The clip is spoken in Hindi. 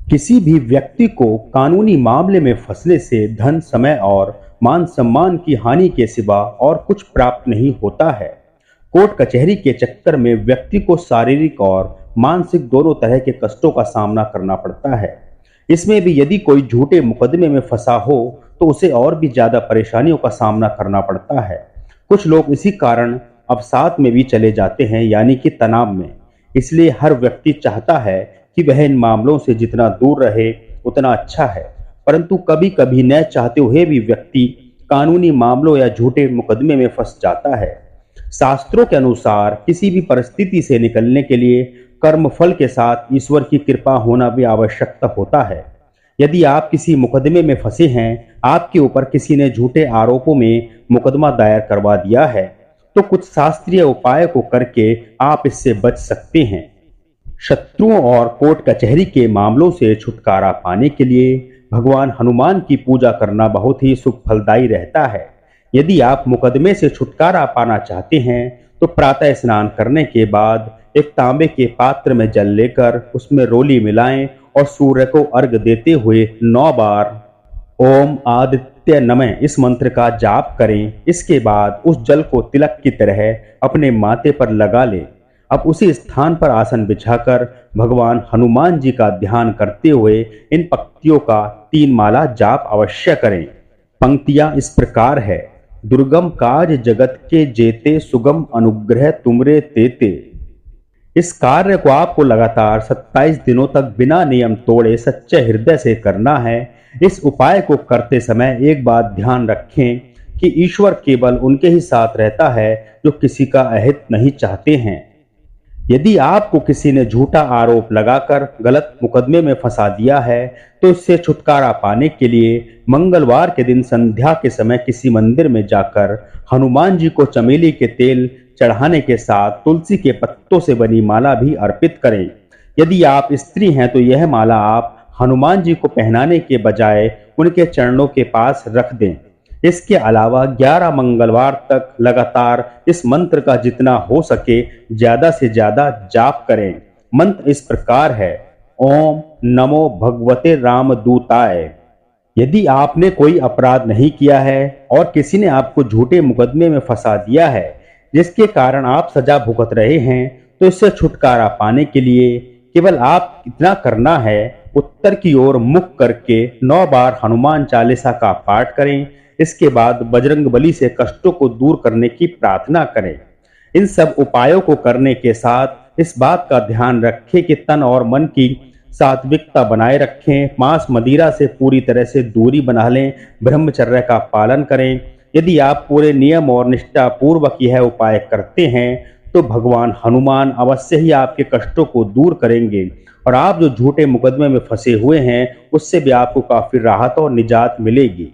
किसी भी व्यक्ति को कानूनी मामले में फंसने से धन, समय और मान सम्मान की हानि के सिवा और कुछ प्राप्त नहीं होता है। कोर्ट कचहरी के चक्कर में व्यक्ति को शारीरिक और मानसिक दोनों तरह के कष्टों का सामना करना पड़ता है। इसमें भी यदि कोई झूठे मुकदमे में फंसा हो तो उसे और भी ज्यादा परेशानियों का सामना करना पड़ता है। कुछ लोग इसी कारण अवसाद में भी चले जाते हैं, यानी कि तनाव में। इसलिए हर व्यक्ति चाहता है कि वह इन मामलों से जितना दूर रहे उतना अच्छा है, परंतु कभी कभी न चाहते हुए भी व्यक्ति कानूनी मामलों या झूठे मुकदमे में फंस जाता है। शास्त्रों के अनुसार किसी भी परिस्थिति से निकलने के लिए कर्मफल के साथ ईश्वर की कृपा होना भी आवश्यकता होता है। यदि आप किसी मुकदमे में फंसे हैं, आपके ऊपर किसी ने झूठे आरोपों में मुकदमा दायर करवा दिया है, तो कुछ शास्त्रीय उपाय को करके आप इससे बच सकते हैं। शत्रुओं और कोर्ट कचहरी के मामलों से छुटकारा पाने के लिए भगवान हनुमान की पूजा करना बहुत ही सुख फलदायी रहता है। यदि आप मुकदमे से छुटकारा पाना चाहते हैं तो प्रातः स्नान करने के बाद एक तांबे के पात्र में जल लेकर उसमें रोली मिलाएं और सूर्य को अर्घ देते हुए 9 बार ओम आदित्य नमः इस मंत्र का जाप करें। इसके बाद उस जल को तिलक की तरह अपने माथे पर लगा लें। अब उसी स्थान पर आसन बिछाकर भगवान हनुमान जी का ध्यान करते हुए इन पंक्तियों का 3 माला जाप अवश्य करें। पंक्तियां इस प्रकार है। दुर्गम काज जगत के जेते, सुगम अनुग्रह तुमरे तेते। इस कार्य को आपको लगातार 27 दिनों तक बिना नियम तोड़े सच्चे हृदय से करना है। इस उपाय को करते समय एक बात ध्यान रखें कि ईश्वर केवल उनके ही साथ रहता है जो किसी का अहित नहीं चाहते हैं। यदि आपको किसी ने झूठा आरोप लगाकर गलत मुकदमे में फंसा दिया है तो इससे छुटकारा पाने के लिए मंगलवार के दिन संध्या के समय किसी मंदिर में जाकर हनुमान जी को चमेली के तेल चढ़ाने के साथ तुलसी के पत्तों से बनी माला भी अर्पित करें। यदि आप स्त्री हैं तो यह माला आप हनुमान जी को पहनाने के बजाय उनके चरणों के पास रख दें। इसके अलावा 11 मंगलवार तक लगातार इस मंत्र का जितना हो सके ज्यादा से ज्यादा जाप करें। मंत्र इस प्रकार है। ओम नमो भगवते रामदूताय। यदि आपने कोई अपराध नहीं किया है और किसी ने आपको झूठे मुकदमे में फंसा दिया है जिसके कारण आप सजा भुगत रहे हैं, तो इससे छुटकारा पाने के लिए केवल आप इतना करना है, उत्तर की ओर मुख करके 9 बार हनुमान चालीसा का पाठ करें। इसके बाद बजरंगबली से कष्टों को दूर करने की प्रार्थना करें। इन सब उपायों को करने के साथ इस बात का ध्यान रखें कि तन और मन की सात्विकता बनाए रखें। मांस मदिरा से पूरी तरह से दूरी बना लें। ब्रह्मचर्य का पालन करें। यदि आप पूरे नियम और निष्ठा पूर्वक यह उपाय करते हैं तो भगवान हनुमान अवश्य ही आपके कष्टों को दूर करेंगे और आप जो झूठे मुकदमे में फंसे हुए हैं उससे भी आपको काफी राहत और निजात मिलेगी।